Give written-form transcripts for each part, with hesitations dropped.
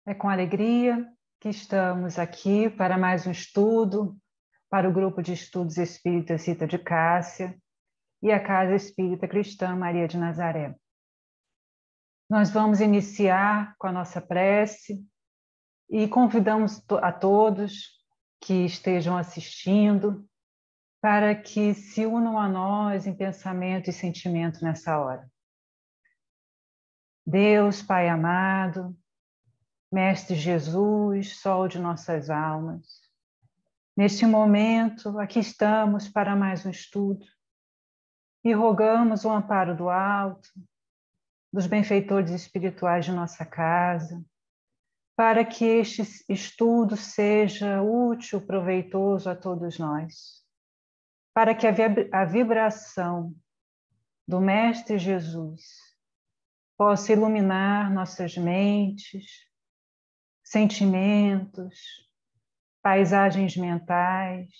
É com alegria que estamos aqui para mais um estudo para o Grupo de Estudos Espíritas Rita de Cássia e a Casa Espírita Cristã Maria de Nazaré. Nós vamos iniciar com a nossa prece e convidamos a todos que estejam assistindo para que se unam a nós em pensamento e sentimento nessa hora. Deus, Pai amado, Mestre Jesus, sol de nossas almas, neste momento, aqui estamos para mais um estudo e rogamos o amparo do alto, dos benfeitores espirituais de nossa casa, para que este estudo seja útil, proveitoso a todos nós, para que a vibração do Mestre Jesus possa iluminar nossas mentes, sentimentos, paisagens mentais,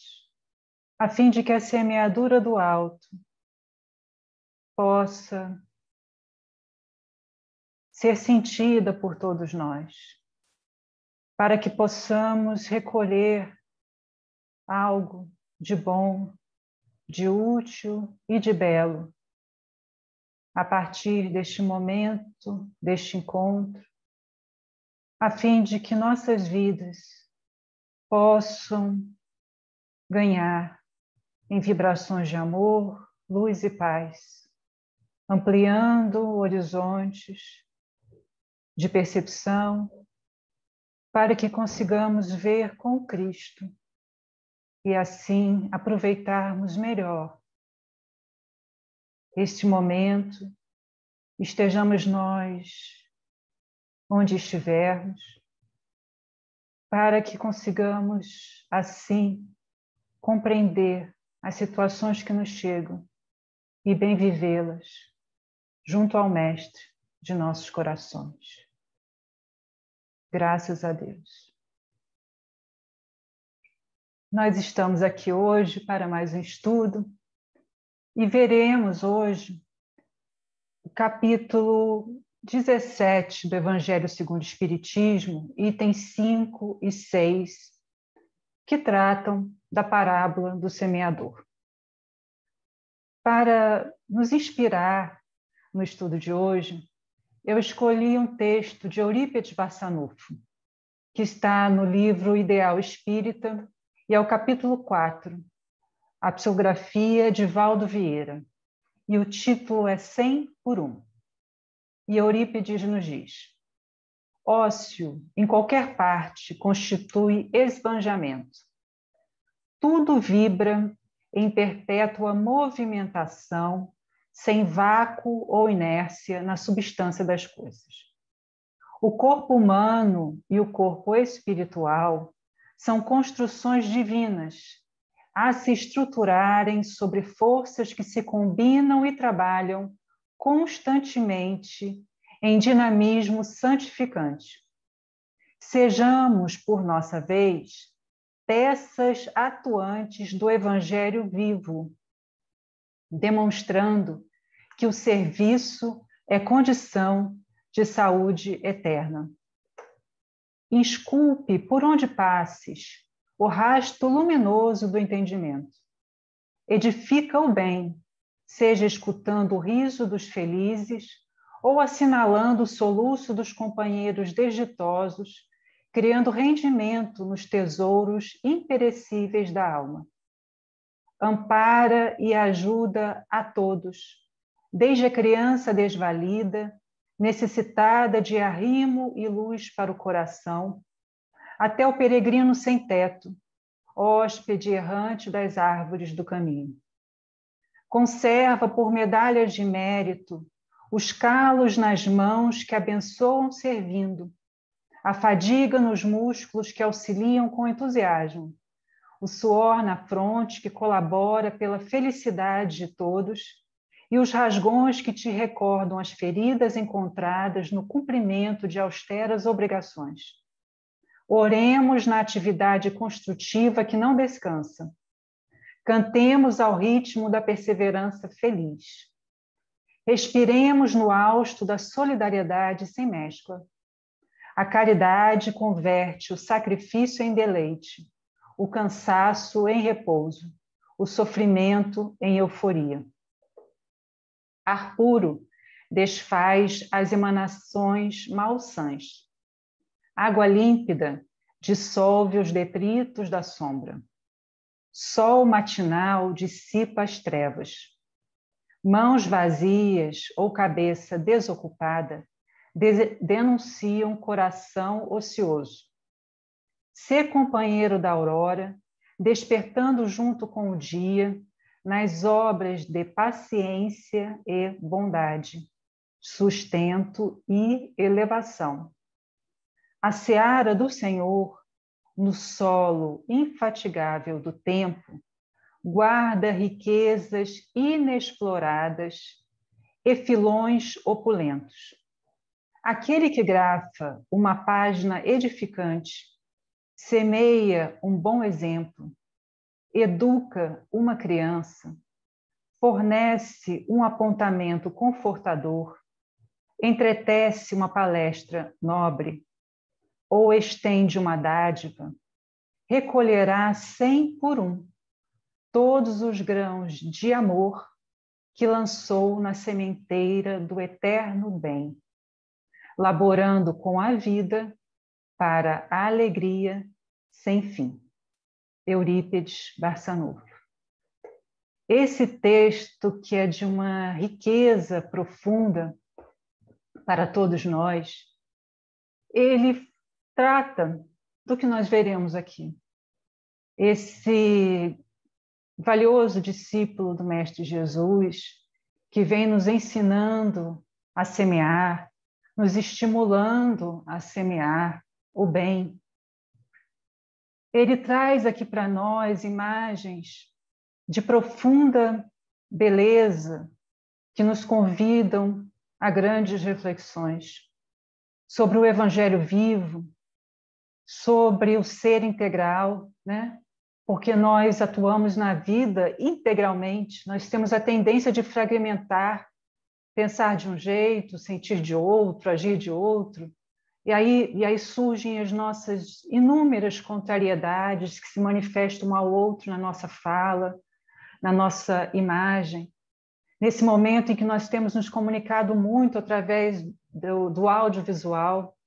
a fim de que a semeadura do alto possa ser sentida por todos nós, para que possamos recolher algo de bom, de útil e de belo, a partir deste momento, deste encontro, a fim de que nossas vidas possam ganhar em vibrações de amor, luz e paz, ampliando horizontes de percepção, para que consigamos ver com Cristo e assim aproveitarmos melhor este momento, estejamos nós onde estivermos, para que consigamos assim compreender as situações que nos chegam e bem vivê-las junto ao Mestre de nossos corações. Graças a Deus. Nós estamos aqui hoje para mais um estudo e veremos hoje o capítulo 17 do Evangelho segundo o Espiritismo, itens 5 e 6, que tratam da parábola do semeador. Para nos inspirar no estudo de hoje, eu escolhi um texto de Eurípides Barçanufo, que está no livro Ideal Espírita, e é o capítulo 4, a psicografia de Valdo Vieira, e o título é 100 por 1. E Eurípides nos diz: ócio, em qualquer parte, constitui esbanjamento. Tudo vibra em perpétua movimentação, sem vácuo ou inércia na substância das coisas. O corpo humano e o corpo espiritual são construções divinas a se estruturarem sobre forças que se combinam e trabalham constantemente em dinamismo santificante. Sejamos, por nossa vez, peças atuantes do Evangelho vivo, demonstrando que o serviço é condição de saúde eterna. Esculpe por onde passes o rasto luminoso do entendimento. Edifica o bem, seja escutando o riso dos felizes ou assinalando o soluço dos companheiros desditosos, criando rendimento nos tesouros imperecíveis da alma. Ampara e ajuda a todos, desde a criança desvalida, necessitada de arrimo e luz para o coração, até o peregrino sem teto, hóspede errante das árvores do caminho. Conserva por medalhas de mérito os calos nas mãos que abençoam servindo, a fadiga nos músculos que auxiliam com entusiasmo, o suor na fronte que colabora pela felicidade de todos e os rasgões que te recordam as feridas encontradas no cumprimento de austeras obrigações. Oremos na atividade construtiva que não descansa. Cantemos ao ritmo da perseverança feliz. Respiremos no hausto da solidariedade sem mescla. A caridade converte o sacrifício em deleite, o cansaço em repouso, o sofrimento em euforia. Ar puro desfaz as emanações malsãs. Água límpida dissolve os detritos da sombra. Sol matinal dissipa as trevas. Mãos vazias ou cabeça desocupada denunciam coração ocioso. Ser companheiro da aurora, despertando junto com o dia, nas obras de paciência e bondade, sustento e elevação. A seara do Senhor, no solo infatigável do tempo, guarda riquezas inexploradas e filões opulentos. Aquele que grafa uma página edificante, semeia um bom exemplo, educa uma criança, fornece um apontamento confortador, entretece uma palestra nobre ou estende uma dádiva, recolherá 100 por um todos os grãos de amor que lançou na sementeira do eterno bem, laborando com a vida para a alegria sem fim. Eurípides Barçanufo. Esse texto, que é de uma riqueza profunda para todos nós, ele trata do que nós veremos aqui. Esse valioso discípulo do Mestre Jesus, que vem nos ensinando a semear, nos estimulando a semear o bem. Ele traz aqui para nós imagens de profunda beleza que nos convidam a grandes reflexões sobre o Evangelho vivo, sobre o ser integral, né? Porque nós atuamos na vida integralmente, nós temos a tendência de fragmentar, pensar de um jeito, sentir de outro, agir de outro, e aí surgem as nossas inúmeras contrariedades que se manifestam um ao outro na nossa fala, na nossa imagem. Nesse momento em que nós temos nos comunicado muito através do audiovisual,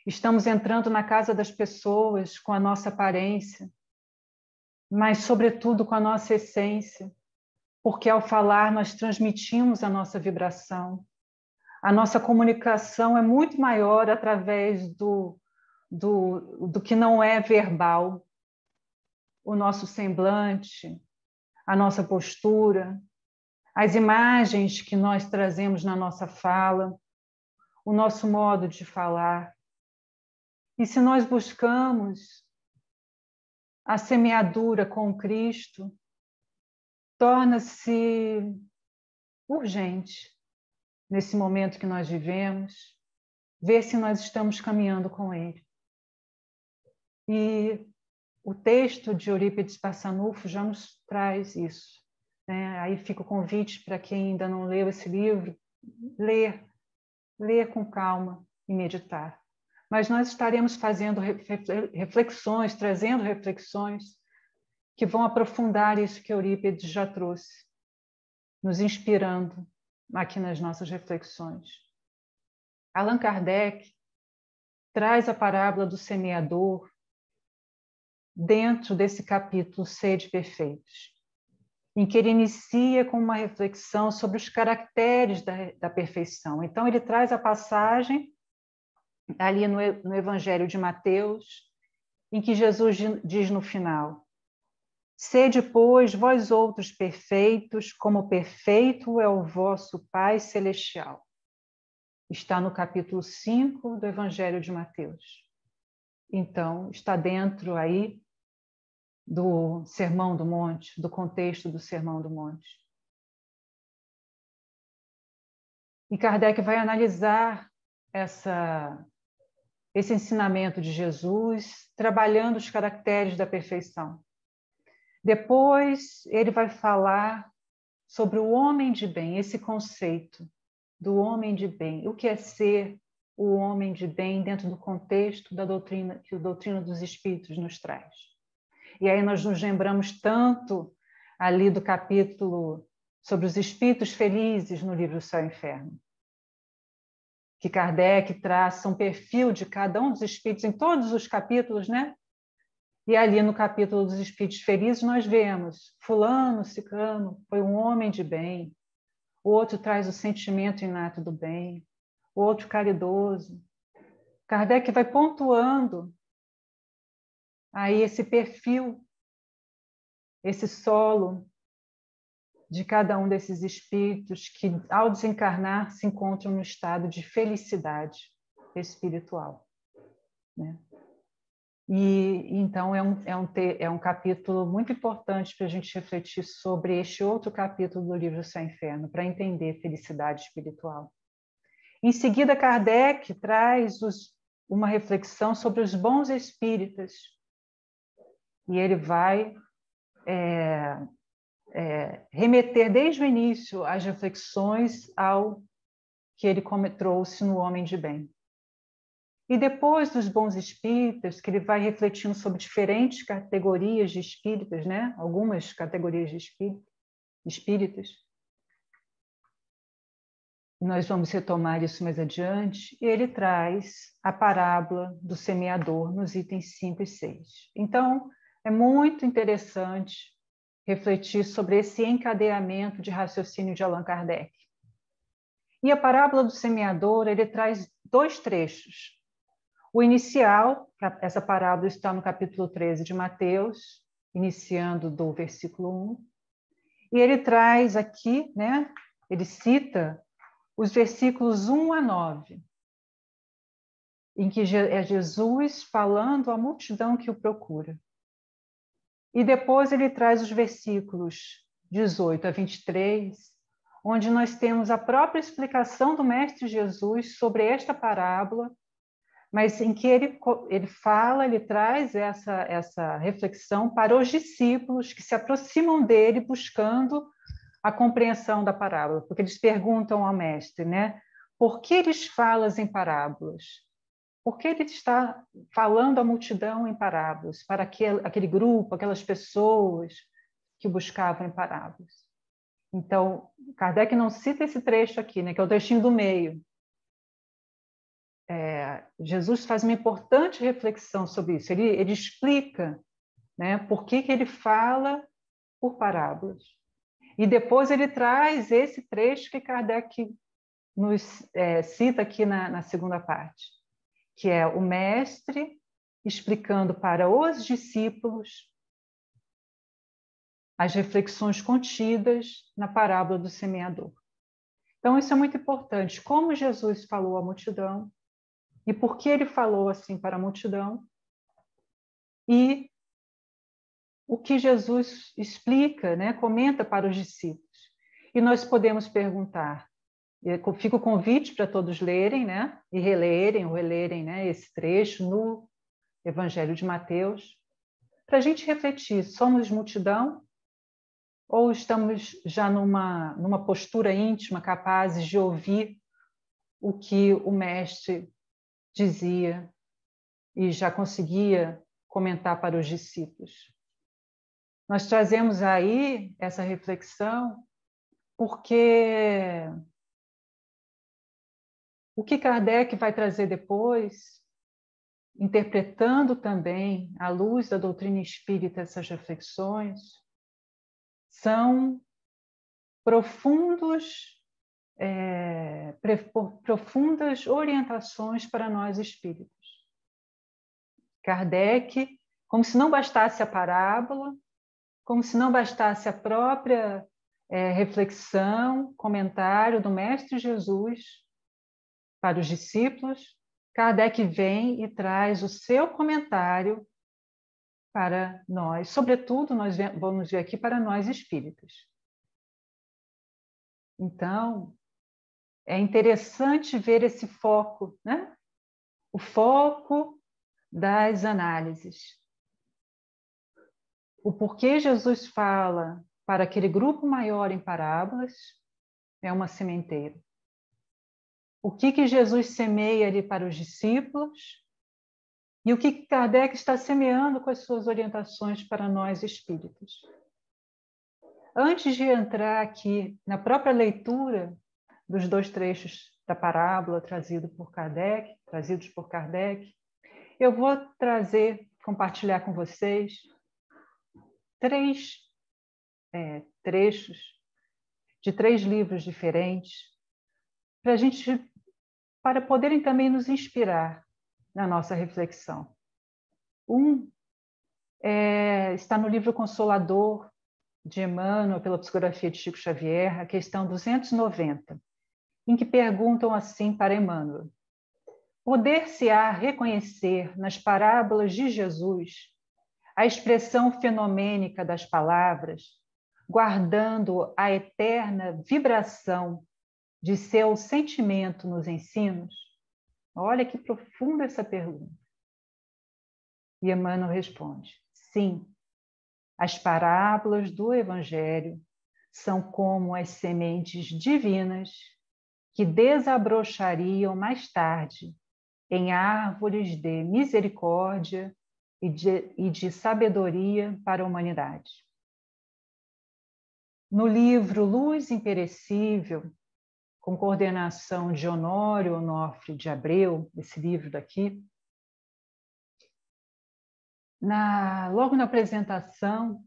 estamos entrando na casa das pessoas com a nossa aparência, mas, sobretudo, com a nossa essência, porque ao falar nós transmitimos a nossa vibração. A nossa comunicação é muito maior através do que não é verbal. O nosso semblante, a nossa postura, as imagens que nós trazemos na nossa fala, o nosso modo de falar. E se nós buscamos a semeadura com Cristo, torna-se urgente, nesse momento que nós vivemos, ver se nós estamos caminhando com Ele. E o texto de Eurípides Barçanufo já nos traz isso, né? Aí fica o convite para quem ainda não leu esse livro, ler com calma e meditar. Mas nós estaremos fazendo reflexões, trazendo reflexões que vão aprofundar isso que Eurípides já trouxe, nos inspirando aqui nas nossas reflexões. Allan Kardec traz a parábola do semeador dentro desse capítulo Sede Perfeitos, em que ele inicia com uma reflexão sobre os caracteres da perfeição. Então, ele traz a passagem ali no Evangelho de Mateus, em que Jesus diz no final: sede, pois, vós outros perfeitos, como perfeito é o vosso Pai Celestial. Está no capítulo 5 do Evangelho de Mateus. Então, está dentro aí do Sermão do Monte, do contexto do Sermão do Monte. E Kardec vai analisar esse ensinamento de Jesus, trabalhando os caracteres da perfeição. Depois, ele vai falar sobre o homem de bem, esse conceito do homem de bem. O que é ser o homem de bem dentro do contexto da doutrina que a doutrina dos espíritos nos traz. E aí nós nos lembramos tanto ali do capítulo sobre os espíritos felizes no livro Céu e Inferno, que Kardec traça um perfil de cada um dos espíritos em todos os capítulos, né? E ali no capítulo dos espíritos felizes nós vemos fulano, ciclano, foi um homem de bem, o outro traz o sentimento inato do bem, o outro caridoso. Kardec vai pontuando aí esse perfil, esse solo de cada um desses espíritos que, ao desencarnar, se encontram no estado de felicidade espiritual, né? E então é um capítulo muito importante para a gente refletir sobre este outro capítulo do livro Céu e Inferno, para entender felicidade espiritual. Em seguida, Kardec traz uma reflexão sobre os bons espíritas, e ele vai remeter desde o início as reflexões ao que ele trouxe no Homem de Bem. E depois dos bons espíritas, que ele vai refletindo sobre diferentes categorias de espíritas, né? Algumas categorias de espíritas. Nós vamos retomar isso mais adiante. E ele traz a parábola do semeador nos itens 5 e 6. Então, é muito interessante refletir sobre esse encadeamento de raciocínio de Allan Kardec. E a parábola do semeador, ele traz 2 trechos. O inicial, essa parábola está no capítulo 13 de Mateus, iniciando do versículo 1. E ele traz aqui, né, ele cita os versículos 1 a 9, em que é Jesus falando à multidão que o procura. E depois ele traz os versículos 18 a 23, onde nós temos a própria explicação do Mestre Jesus sobre esta parábola, mas em que ele traz essa reflexão para os discípulos que se aproximam dele buscando a compreensão da parábola, porque eles perguntam ao mestre, né? Por que eles falam em parábolas? Por que ele está falando à multidão em parábolas, para aquele grupo, aquelas pessoas que buscavam em parábolas? Então, Kardec não cita esse trecho aqui, né? Que é o trechinho do meio. Jesus faz uma importante reflexão sobre isso. Ele explica, né, por que ele fala por parábolas. E depois ele traz esse trecho que Kardec nos cita aqui na segunda parte, que é o mestre explicando para os discípulos as reflexões contidas na parábola do semeador. Então, isso é muito importante. Como Jesus falou à multidão, e por que ele falou assim para a multidão, e o que Jesus explica, né, comenta para os discípulos. E nós podemos perguntar, fica o convite para todos lerem, né, e relerem, né, esse trecho no Evangelho de Mateus, para a gente refletir, somos multidão ou estamos já numa postura íntima, capazes de ouvir o que o Mestre dizia e já conseguia comentar para os discípulos? Nós trazemos aí essa reflexão porque o que Kardec vai trazer depois, interpretando também à luz da doutrina espírita essas reflexões, são profundas orientações para nós espíritos. Kardec, como se não bastasse a parábola, como se não bastasse a própria reflexão, comentário do Mestre Jesus para os discípulos, Kardec vem e traz o seu comentário para nós, sobretudo nós vamos ver aqui para nós espíritas. Então, é interessante ver esse foco, né? O foco das análises. O porquê Jesus fala para aquele grupo maior em parábolas é uma sementeira. o que Jesus semeia ali para os discípulos e o que Kardec está semeando com as suas orientações para nós espíritos. Antes de entrar aqui na própria leitura dos 2 trechos da parábola trazidos por Kardec, eu vou compartilhar com vocês 3 trechos de 3 livros diferentes para poderem também nos inspirar na nossa reflexão. Está no livro Consolador de Emmanuel, pela psicografia de Chico Xavier, a questão 290, em que perguntam assim para Emmanuel: poder-se-á reconhecer nas parábolas de Jesus a expressão fenomênica das palavras, guardando a eterna vibração de seu sentimento nos ensinos? Olha que profunda essa pergunta. E Emmanuel responde: sim, as parábolas do Evangelho são como as sementes divinas que desabrochariam mais tarde em árvores de misericórdia e de sabedoria para a humanidade. No livro Luz Imperecível, com coordenação de Honório Onofre de Abreu, esse livro daqui, logo na apresentação,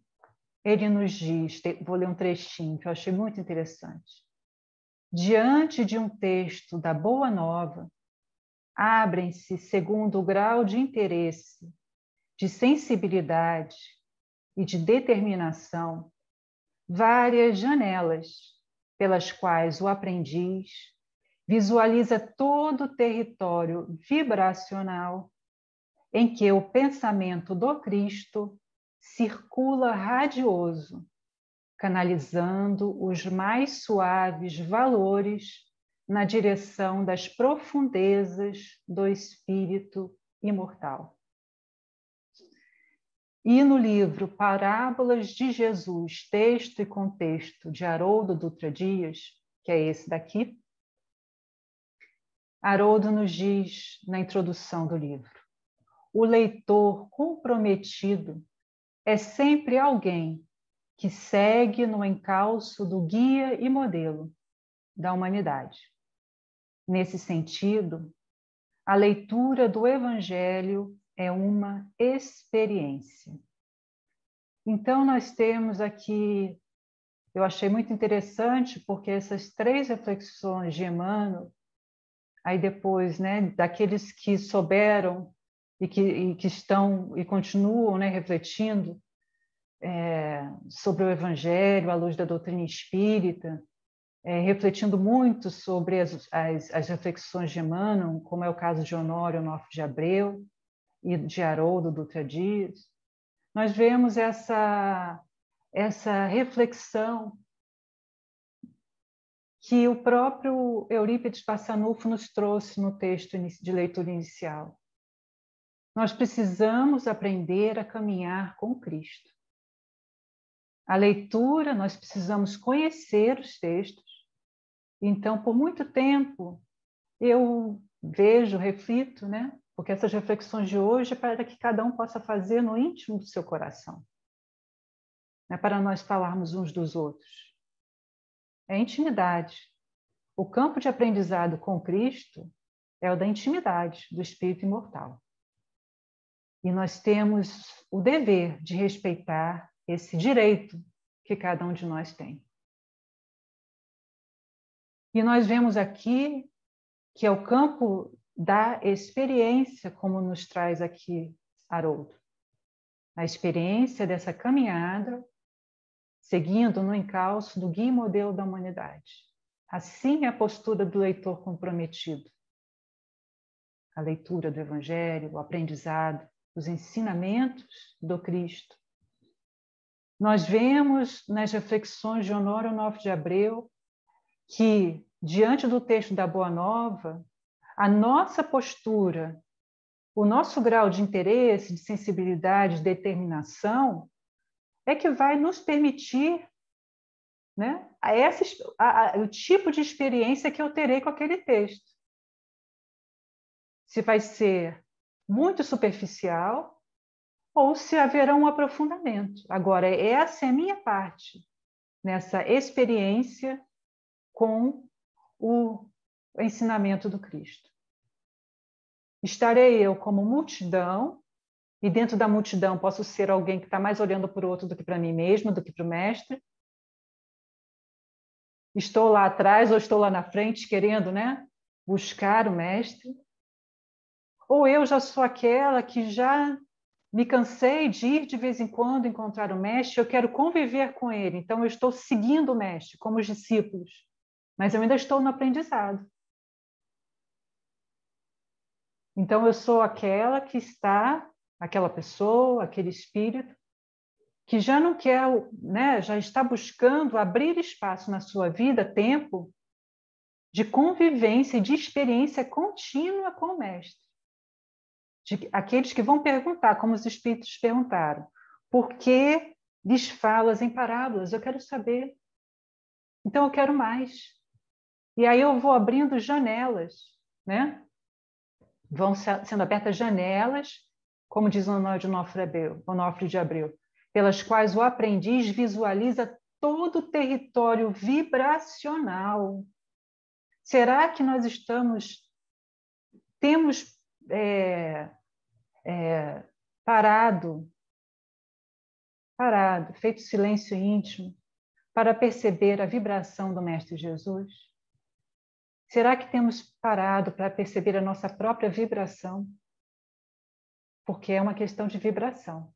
ele nos diz, vou ler um trechinho que eu achei muito interessante. Diante de um texto da Boa Nova, abrem-se, segundo o grau de interesse, de sensibilidade e de determinação, várias janelas pelas quais o aprendiz visualiza todo o território vibracional em que o pensamento do Cristo circula radioso, canalizando os mais suaves valores na direção das profundezas do espírito imortal. E no livro Parábolas de Jesus, texto e contexto, de Haroldo Dutra Dias, que é esse daqui, Haroldo nos diz na introdução do livro: o leitor comprometido é sempre alguém que segue no encalço do guia e modelo da humanidade. Nesse sentido, a leitura do Evangelho é uma experiência. Então, nós temos aqui, eu achei muito interessante, porque essas 3 reflexões de Emmanuel, aí depois, daqueles que souberam e que estão e continuam, refletindo sobre o Evangelho à luz da doutrina espírita, refletindo muito sobre as reflexões de Emmanuel, como é o caso de Honório Onofre de Abreu e de Haroldo Dutra Dias, nós vemos essa reflexão que o próprio Eurípides Passanufo nos trouxe no texto de leitura inicial. Nós precisamos aprender a caminhar com Cristo. A leitura, nós precisamos conhecer os textos. Então, por muito tempo, eu vejo, reflito, porque essas reflexões de hoje é para que cada um possa fazer no íntimo do seu coração. Não é para nós falarmos uns dos outros. É intimidade. O campo de aprendizado com Cristo é o da intimidade do espírito imortal. E nós temos o dever de respeitar esse direito que cada um de nós tem. E nós vemos aqui que é o campo da experiência, como nos traz aqui Haroldo. A experiência dessa caminhada, seguindo no encalço do guia e modelo da humanidade. Assim é a postura do leitor comprometido. A leitura do Evangelho, o aprendizado, os ensinamentos do Cristo. Nós vemos nas reflexões de Honório Onofre de Abreu que, diante do texto da Boa Nova, a nossa postura, o nosso grau de interesse, de sensibilidade, de determinação, é que vai nos permitir o tipo de experiência que eu terei com aquele texto. se vai ser muito superficial ou se haverá um aprofundamento. Agora, essa é a minha parte nessa experiência com o ensinamento do Cristo. Estarei eu como multidão, e dentro da multidão posso ser alguém que está mais olhando para o outro do que para mim mesmo, do que para o mestre. Estou lá atrás ou estou lá na frente querendo, né, buscar o mestre. Ou eu já sou aquela que já me cansei de ir de vez em quando encontrar o mestre, eu quero conviver com ele, então eu estou seguindo o mestre, como os discípulos, mas eu ainda estou no aprendizado. Então eu sou aquela que está, aquela pessoa, aquele espírito, que já não quer, né, já está buscando abrir espaço na sua vida, tempo de convivência e de experiência contínua com o mestre. Aqueles que vão perguntar, como os espíritos perguntaram, por que lhes falas em parábolas? Eu quero saber. Então eu quero mais. E aí eu vou abrindo janelas, né? Vão sendo abertas janelas, como diz o Onofre de Abreu, pelas quais o aprendiz visualiza todo o território vibracional. Será que nós temos parado, feito silêncio íntimo, para perceber a vibração do Mestre Jesus? Será que temos parado para perceber a nossa própria vibração? Porque é uma questão de vibração.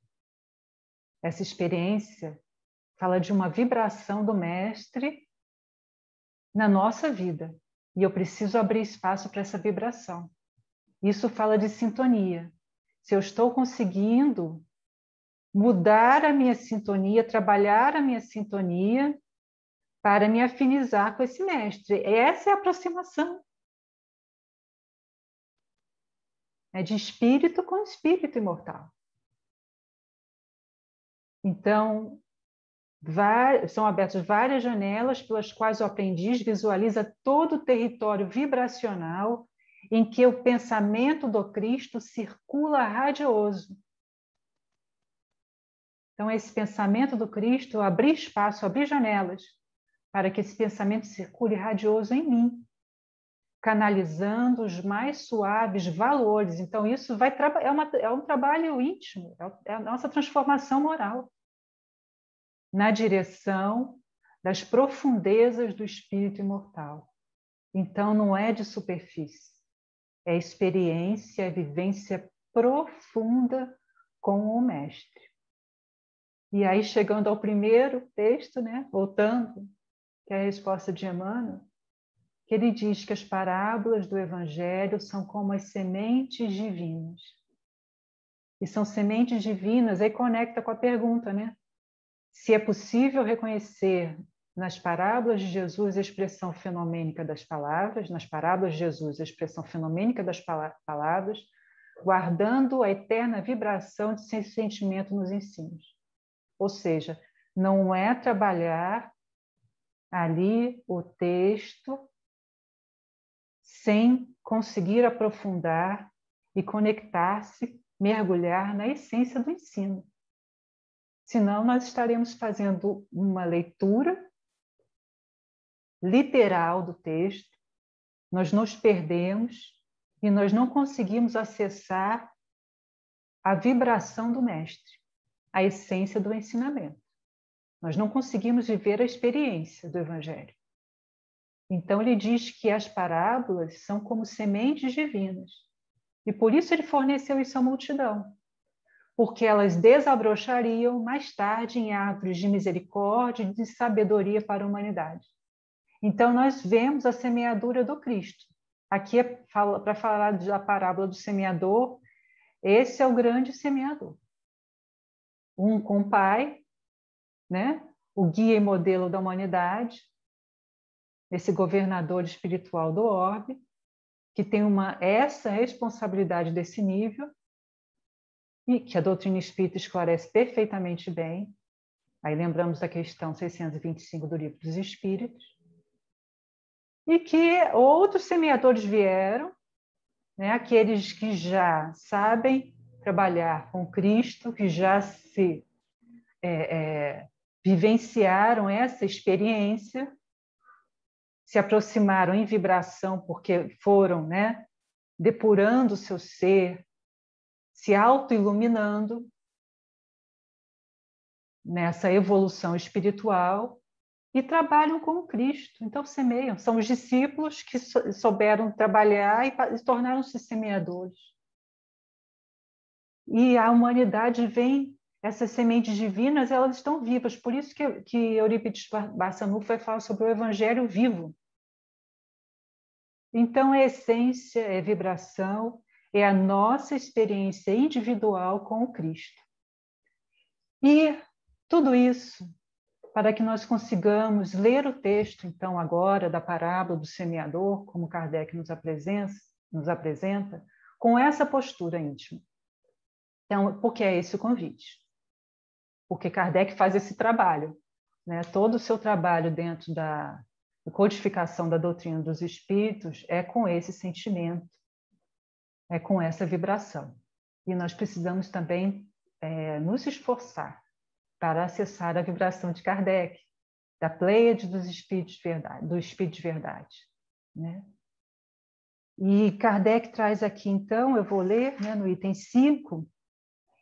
Essa experiência fala de uma vibração do Mestre na nossa vida. E eu preciso abrir espaço para essa vibração. Isso fala de sintonia. Se eu estou conseguindo mudar a minha sintonia, trabalhar a minha sintonia para me afinizar com esse mestre. Essa é a aproximação. É de espírito com espírito imortal. Então, são abertas várias janelas pelas quais o aprendiz visualiza todo o território vibracional em que o pensamento do Cristo circula radioso. Então, esse pensamento do Cristo, abrir espaço, abrir janelas, para que esse pensamento circule radioso em mim, canalizando os mais suaves valores. Então, isso é um trabalho íntimo, é a nossa transformação moral, na direção das profundezas do espírito imortal. Então, não é de superfície, é experiência, é vivência profunda com o mestre. E aí, chegando ao primeiro texto, né, voltando, que é a resposta de Emmanuel, que ele diz que as parábolas do Evangelho são como as sementes divinas. E são sementes divinas, aí conecta com a pergunta, né? Se é possível reconhecer nas parábolas de Jesus a expressão fenomênica das palavras, nas parábolas de Jesus a expressão fenomênica das palavras, guardando a eterna vibração de seu sentimento nos ensinos. Ou seja, não é trabalhar ali o texto sem conseguir aprofundar e conectar-se, mergulhar na essência do ensino. Senão, nós estaremos fazendo uma leitura literal do texto, nós nos perdemos e nós não conseguimos acessar a vibração do mestre, a essência do ensinamento. Nós não conseguimos viver a experiência do Evangelho. Então, ele diz que as parábolas são como sementes divinas. E por isso ele forneceu isso à multidão. Porque elas desabrochariam mais tarde em árvores de misericórdia e de sabedoria para a humanidade. Então, nós vemos a semeadura do Cristo. Aqui, para falar da parábola do semeador, esse é o grande semeador. Um com o Pai, né? O guia e modelo da humanidade, esse governador espiritual do orbe, que tem essa responsabilidade desse nível, e que a doutrina espírita esclarece perfeitamente bem. Aí lembramos da questão 625 do Livro dos Espíritos. E que outros semeadores vieram né? Aqueles que já sabem trabalhar com Cristo, que já se vivenciaram essa experiência, se aproximaram em vibração porque foram, né, depurando o seu ser, se auto-iluminando nessa evolução espiritual e trabalham com o Cristo. Então, semeiam. São os discípulos que souberam trabalhar e tornaram-se semeadores. E a humanidade vem, essas sementes divinas, elas estão vivas. Por isso que Eurípides Barçanufo vai falar sobre o evangelho vivo. Então, a essência é vibração, é a nossa experiência individual com o Cristo. E tudo isso para que nós consigamos ler o texto, então, agora, da parábola do semeador, como Kardec nos apresenta, com essa postura íntima. Então, por que é esse o convite? Porque Kardec faz esse trabalho, né? Todo o seu trabalho dentro da codificação da doutrina dos espíritos é com esse sentimento, é com essa vibração. E nós precisamos também nos esforçar para acessar a vibração de Kardec, da Pleiade dos Espíritos de Verdade, do Espírito de Verdade, né? E Kardec traz aqui, então, eu vou ler, né, no item 5,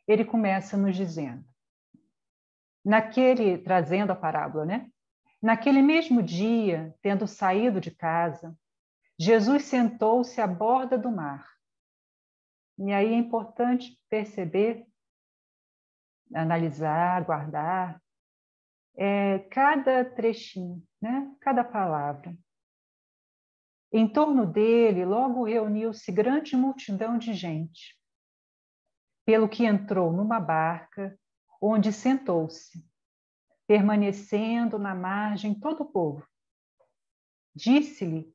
ele começa nos dizendo, trazendo a parábola, né? Naquele mesmo dia, tendo saído de casa, Jesus sentou-se à borda do mar. E aí é importante perceber, analisar, guardar, cada trechinho, né? Cada palavra. Em torno dele, logo reuniu-se grande multidão de gente, pelo que entrou numa barca, onde sentou-se, permanecendo na margem todo o povo. Disse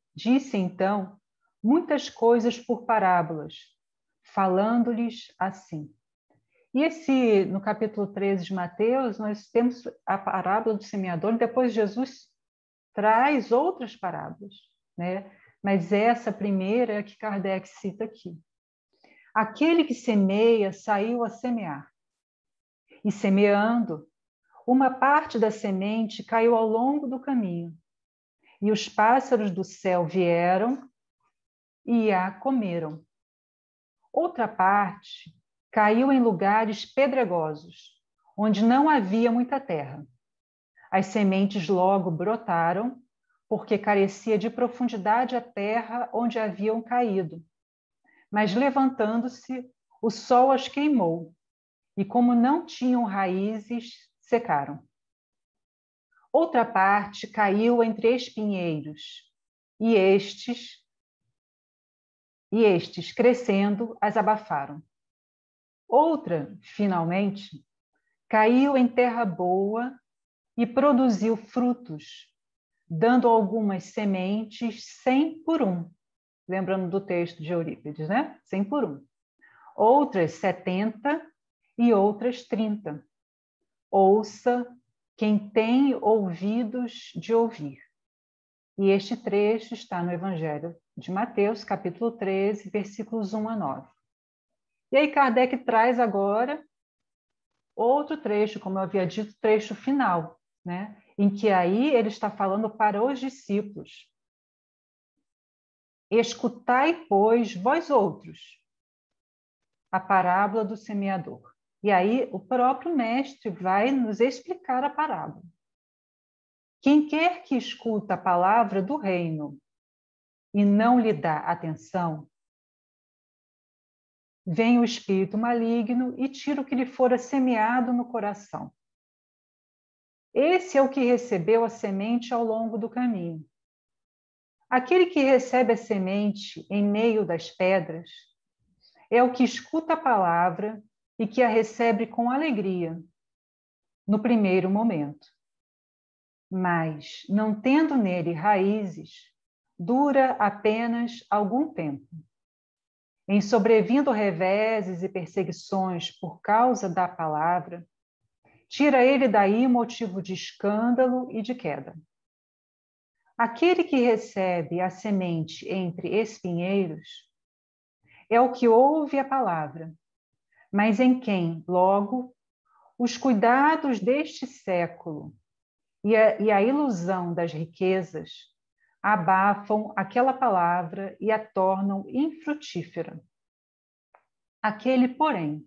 então muitas coisas por parábolas, falando-lhes assim. E no capítulo 13 de Mateus, nós temos a parábola do semeador, e depois Jesus traz outras parábolas, né? Mas essa primeira é a que Kardec cita aqui. Aquele que semeia saiu a semear. E semeando, uma parte da semente caiu ao longo do caminho. E os pássaros do céu vieram e a comeram. Outra parte caiu em lugares pedregosos, onde não havia muita terra. As sementes logo brotaram, porque carecia de profundidade a terra onde haviam caído. Mas levantando-se, o sol as queimou, e como não tinham raízes, secaram. Outra parte caiu entre espinheiros, e estes, crescendo, as abafaram. Outra, finalmente, caiu em terra boa e produziu frutos, dando algumas sementes 100 por 1. Lembrando do texto de Eurípides, né? 100 por 1. Outras 70 e outras 30. Ouça quem tem ouvidos de ouvir. E este trecho está no Evangelho de Mateus, capítulo 13, versículos 1 a 9. E aí Kardec traz agora outro trecho, como eu havia dito, trecho final, né? Em que aí ele está falando para os discípulos. Escutai, pois, vós outros, a parábola do semeador. E aí o próprio mestre vai nos explicar a parábola. Quem quer que escuta a palavra do reino e não lhe dá atenção, vem o espírito maligno e tira o que lhe fora semeado no coração. Esse é o que recebeu a semente ao longo do caminho. Aquele que recebe a semente em meio das pedras é o que escuta a palavra e que a recebe com alegria, no primeiro momento. Mas, não tendo nele raízes, dura apenas algum tempo. Em sobrevindo reveses e perseguições por causa da palavra, tira ele daí motivo de escândalo e de queda. Aquele que recebe a semente entre espinheiros é o que ouve a palavra, mas em quem, logo, os cuidados deste século e a ilusão das riquezas abafam aquela palavra e a tornam infrutífera. Aquele, porém,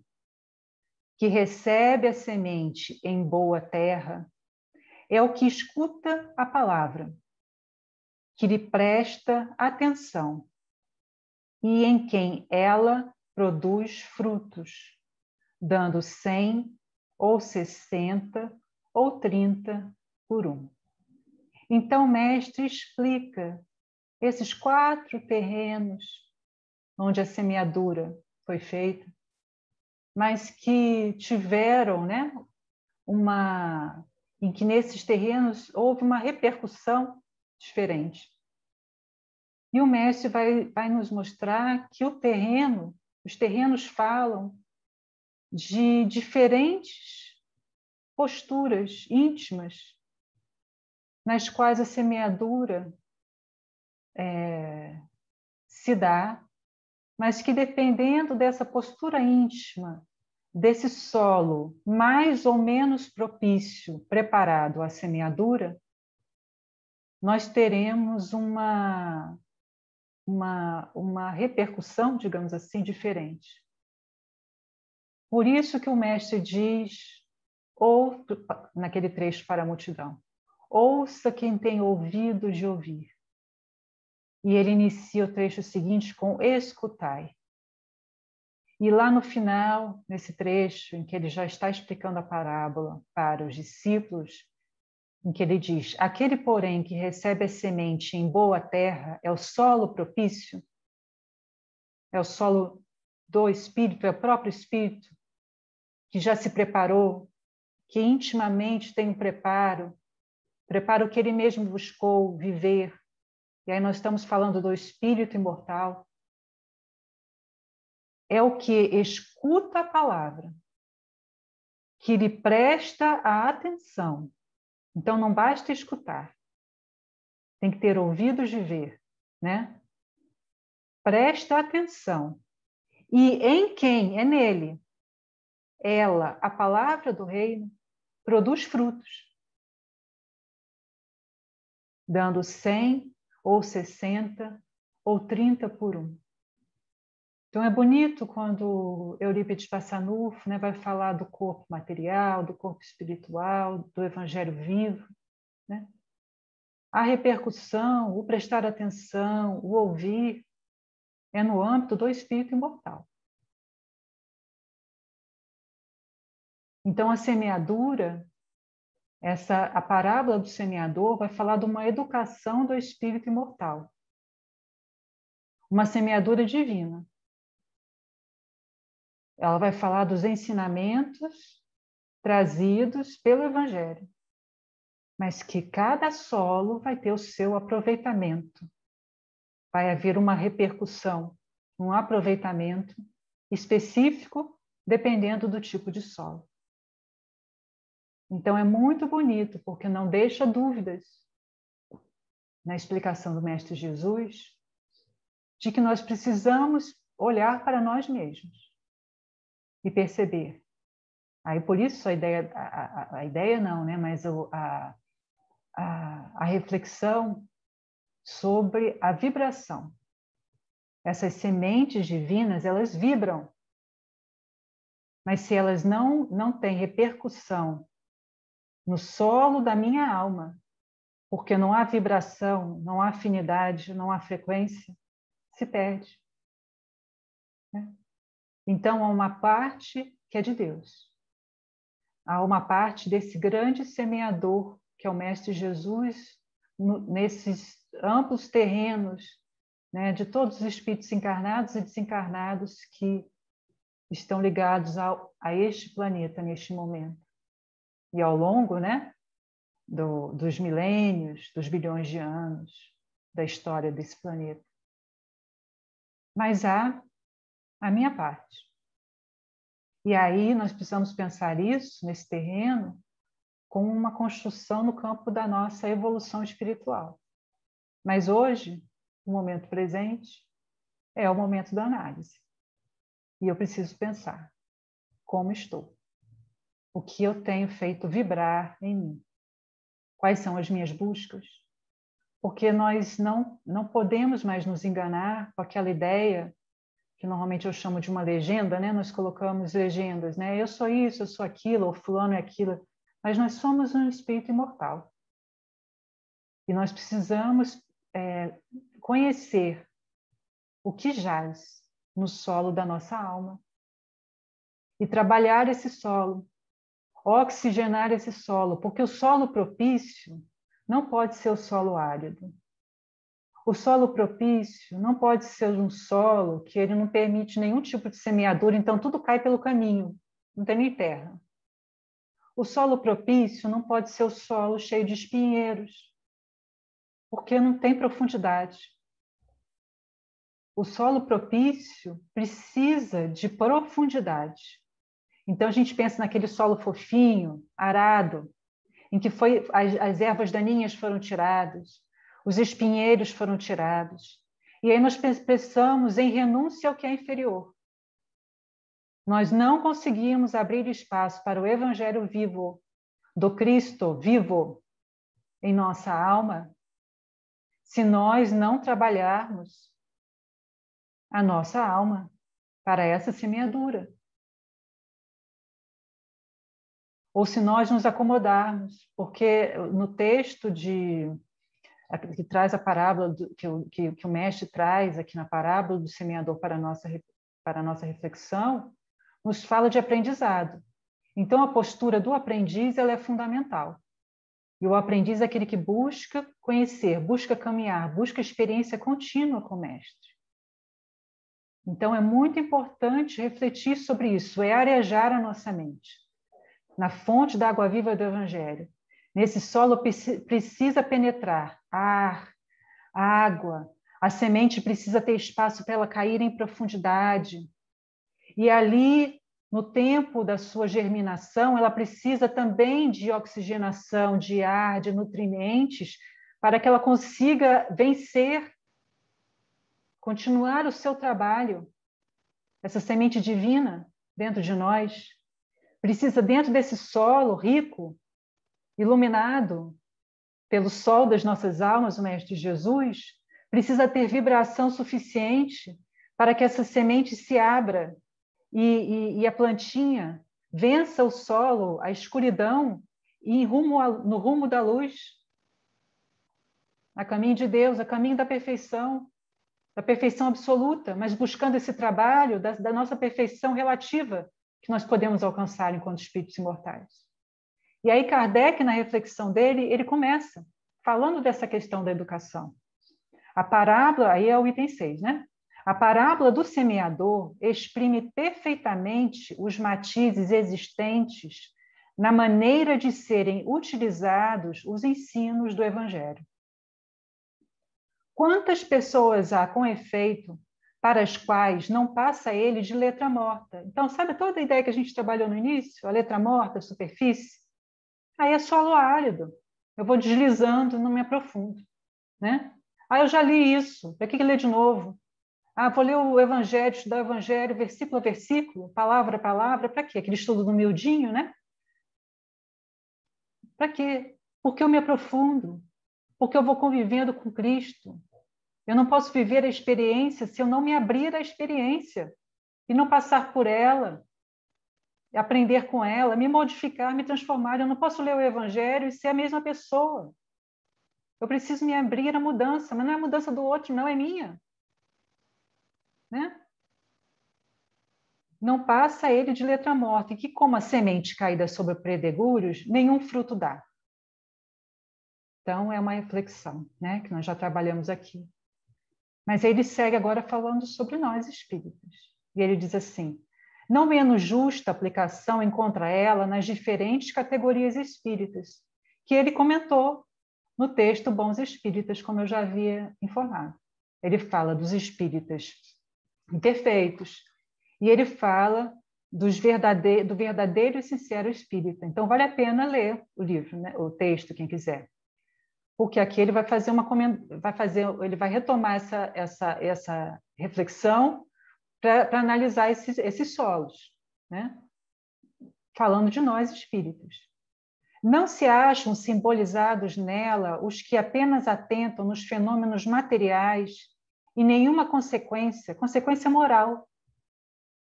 que recebe a semente em boa terra é o que escuta a palavra, que lhe presta atenção e em quem ela produz frutos, dando 100 ou 60 ou 30 por um. Então, o mestre explica esses 4 terrenos onde a semeadura foi feita, mas que tiveram, né, em que nesses terrenos houve uma repercussão diferente. E o mestre vai nos mostrar que os terrenos falam de diferentes posturas íntimas nas quais a semeadura se dá, mas que dependendo dessa postura íntima, desse solo mais ou menos propício, preparado à semeadura, nós teremos uma repercussão, digamos assim, diferente. Por isso que o mestre diz, ou naquele trecho para a multidão, ouça quem tem ouvido de ouvir. E ele inicia o trecho seguinte com escutai. E lá no final, nesse trecho, em que ele já está explicando a parábola para os discípulos, em que ele diz, aquele, porém, que recebe a semente em boa terra é o solo propício, é o solo do Espírito, é o próprio Espírito, que já se preparou, que intimamente tem um preparo que ele mesmo buscou viver. E aí nós estamos falando do Espírito imortal. É o que escuta a palavra, que lhe presta a atenção. Então, não basta escutar. Tem que ter ouvidos de ver, né? Presta atenção. E em quem? É nele. Ela, a palavra do reino, produz frutos, dando 100 ou 60 ou 30 por um. Então, é bonito quando Eurípides Passanufo, né, vai falar do corpo material, do corpo espiritual, do evangelho vivo, né? A repercussão, o prestar atenção, o ouvir, é no âmbito do espírito imortal. Então, a semeadura, a parábola do semeador vai falar de uma educação do espírito imortal. Uma semeadura divina. Ela vai falar dos ensinamentos trazidos pelo Evangelho, mas que cada solo vai ter o seu aproveitamento. Vai haver uma repercussão, um aproveitamento específico, dependendo do tipo de solo. Então, é muito bonito, porque não deixa dúvidas na explicação do Mestre Jesus de que nós precisamos olhar para nós mesmos e perceber. Aí, por isso, a ideia não, né? Mas a reflexão sobre a vibração. Essas sementes divinas, elas vibram. Mas se elas não têm repercussão no solo da minha alma, porque não há vibração, não há afinidade, não há frequência, se perde. Né? Então, há uma parte que é de Deus. Há uma parte desse grande semeador, que é o Mestre Jesus, nesses amplos terrenos, né, de todos os espíritos encarnados e desencarnados que estão ligados a este planeta neste momento. E ao longo, né, dos milênios, dos bilhões de anos da história desse planeta. Mas há a minha parte. E aí nós precisamos pensar isso, nesse terreno, como uma construção no campo da nossa evolução espiritual. Mas hoje, o momento presente, é o momento da análise. E eu preciso pensar como estou. O que eu tenho feito vibrar em mim? Quais são as minhas buscas? Porque nós não podemos mais nos enganar com aquela ideia que normalmente eu chamo de uma legenda, né? Nós colocamos legendas, né? Eu sou isso, eu sou aquilo, ou fulano é aquilo. Mas nós somos um espírito imortal. E nós precisamos conhecer o que jaz no solo da nossa alma e trabalhar esse solo, oxigenar esse solo, porque o solo propício não pode ser o solo árido. O solo propício não pode ser um solo que ele não permite nenhum tipo de semeadura, então tudo cai pelo caminho, não tem nem terra. O solo propício não pode ser o solo cheio de espinheiros, porque não tem profundidade. O solo propício precisa de profundidade. Então a gente pensa naquele solo fofinho, arado, em que as ervas daninhas foram tiradas, os espinheiros foram tirados. E aí nós pensamos em renúncia ao que é inferior. Nós não conseguimos abrir espaço para o Evangelho vivo, do Cristo vivo em nossa alma, se nós não trabalharmos a nossa alma para essa semeadura. Ou se nós nos acomodarmos, porque no texto que traz a parábola que o mestre traz aqui na parábola do semeador para a nossa reflexão, nos fala de aprendizado. Então, a postura do aprendiz ela é fundamental. E o aprendiz é aquele que busca conhecer, busca caminhar, busca experiência contínua com o mestre. Então, é muito importante refletir sobre isso, é arejar a nossa mente na fonte da água viva do Evangelho. Nesse solo precisa penetrar ar, água, a semente precisa ter espaço para ela cair em profundidade. E ali, no tempo da sua germinação, ela precisa também de oxigenação, de ar, de nutrientes, para que ela consiga vencer, continuar o seu trabalho. Essa semente divina dentro de nós precisa, dentro desse solo rico, iluminado pelo sol das nossas almas, o Mestre Jesus, precisa ter vibração suficiente para que essa semente se abra e a plantinha vença o solo, a escuridão, e no rumo da luz, a caminho de Deus, a caminho da perfeição absoluta, mas buscando esse trabalho da nossa perfeição relativa que nós podemos alcançar enquanto espíritos imortais. E aí Kardec, na reflexão dele, ele começa falando dessa questão da educação. A parábola, aí é o item 6, né? A parábola do semeador exprime perfeitamente os matizes existentes na maneira de serem utilizados os ensinos do Evangelho. Quantas pessoas há, com efeito, para as quais não passa ele de letra morta? Então, sabe toda a ideia que a gente trabalhou no início? A letra morta, a superfície? Aí é solo árido. Eu vou deslizando, não me aprofundo, né? Eu já li isso, para que ler de novo? Vou ler o Evangelho, estudar o Evangelho, versículo a versículo, palavra a palavra, para quê? Aquele estudo do miudinho, né? Para quê? Porque eu me aprofundo, porque eu vou convivendo com Cristo. Eu não posso viver a experiência se eu não me abrir à experiência e não passar por ela, aprender com ela, me modificar, me transformar. Eu não posso ler o Evangelho e ser a mesma pessoa. Eu preciso me abrir à mudança, mas não é a mudança do outro, não é minha. Né? Não passa ele de letra morta, e que como a semente caída sobre predegúrios, nenhum fruto dá. Então, é uma reflexão, né, que nós já trabalhamos aqui. Mas ele segue agora falando sobre nós, espíritas. E ele diz assim, não menos justa aplicação encontra ela nas diferentes categorias espíritas, que ele comentou no texto Bons Espíritas, como eu já havia informado. Ele fala dos espíritas imperfeitos, e ele fala do verdadeiro e sincero espírita. Então, vale a pena ler o livro, né? O texto, quem quiser. Porque aqui ele ele vai retomar essa reflexão para analisar esses solos, né? Falando de nós espíritos. Não se acham simbolizados nela os que apenas atentam nos fenômenos materiais e nenhuma consequência moral,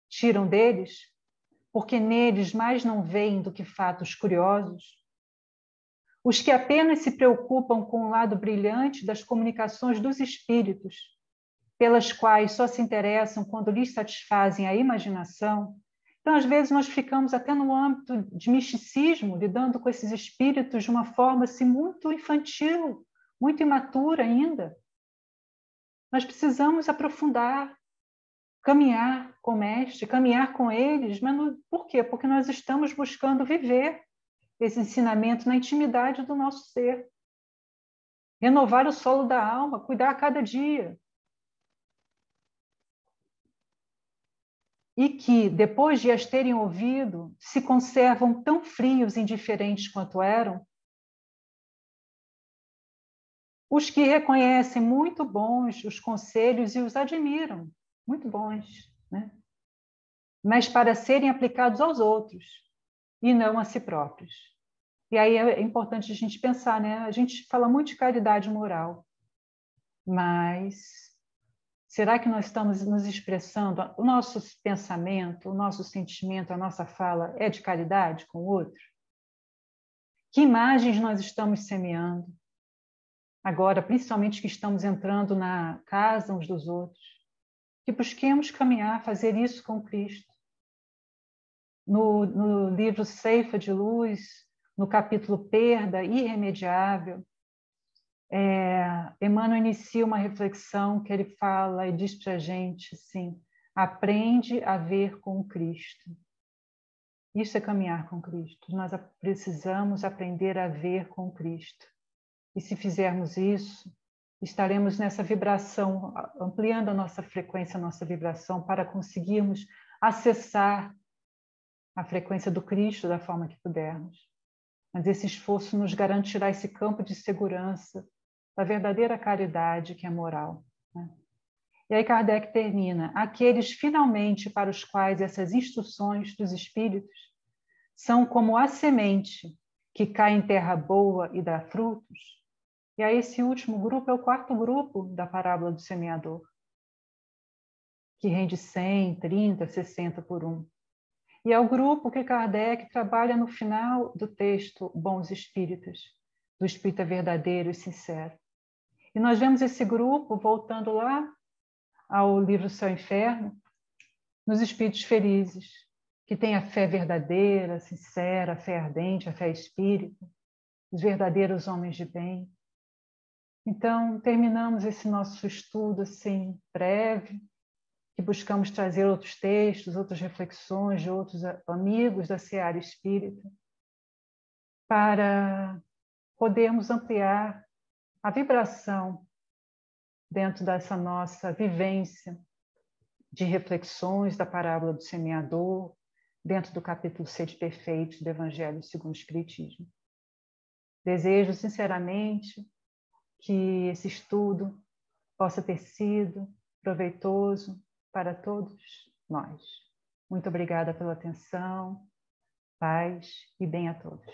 tiram deles, porque neles mais não veem do que fatos curiosos? Os que apenas se preocupam com o lado brilhante das comunicações dos espíritos, pelas quais só se interessam quando lhes satisfazem a imaginação. Então, às vezes, nós ficamos até no âmbito de misticismo, lidando com esses espíritos de uma forma assim, muito infantil, muito imatura ainda. Nós precisamos aprofundar, caminhar com o mestre, caminhar com eles. Mas por quê? Porque nós estamos buscando viver esse ensinamento na intimidade do nosso ser. Renovar o solo da alma, cuidar a cada dia. E que, depois de as terem ouvido, se conservam tão frios e indiferentes quanto eram. Os que reconhecem muito bons os conselhos e os admiram, muito bons, né? Mas para serem aplicados aos outros e não a si próprios. E aí é importante a gente pensar, né? A gente fala muito de caridade moral, mas será que nós estamos nos expressando, o nosso pensamento, o nosso sentimento, a nossa fala é de caridade com o outro? Que imagens nós estamos semeando? Agora, principalmente que estamos entrando na casa uns dos outros, que busquemos caminhar, fazer isso com Cristo. No livro Ceifa de Luz, no capítulo Perda Irremediável, Emmanuel inicia uma reflexão que ele fala e diz para a gente assim: aprende a ver com Cristo. Isso é caminhar com Cristo. Nós precisamos aprender a ver com Cristo. E se fizermos isso, estaremos nessa vibração, ampliando a nossa frequência, a nossa vibração, para conseguirmos acessar a frequência do Cristo da forma que pudermos. Mas esse esforço nos garantirá esse campo de segurança da verdadeira caridade, que é moral, né? E aí Kardec termina: aqueles finalmente para os quais essas instruções dos espíritos são como a semente que cai em terra boa e dá frutos. E aí esse último grupo é o quarto grupo da parábola do semeador, que rende 100, 30, 60 por um. E é o grupo que Kardec trabalha no final do texto Bons Espíritas, do espírita verdadeiro e sincero. E nós vemos esse grupo voltando lá ao livro Céu e Inferno, nos espíritos felizes, que têm a fé verdadeira, sincera, a fé ardente, a fé espírita, os verdadeiros homens de bem. Então, terminamos esse nosso estudo assim, breve, que buscamos trazer outros textos, outras reflexões de outros amigos da Seara Espírita, para podermos ampliar a vibração dentro dessa nossa vivência de reflexões da parábola do semeador, dentro do capítulo 6 Perfeitos do Evangelho segundo o Espiritismo. Desejo sinceramente que esse estudo possa ter sido proveitoso para todos nós. Muito obrigada pela atenção, paz e bem a todos.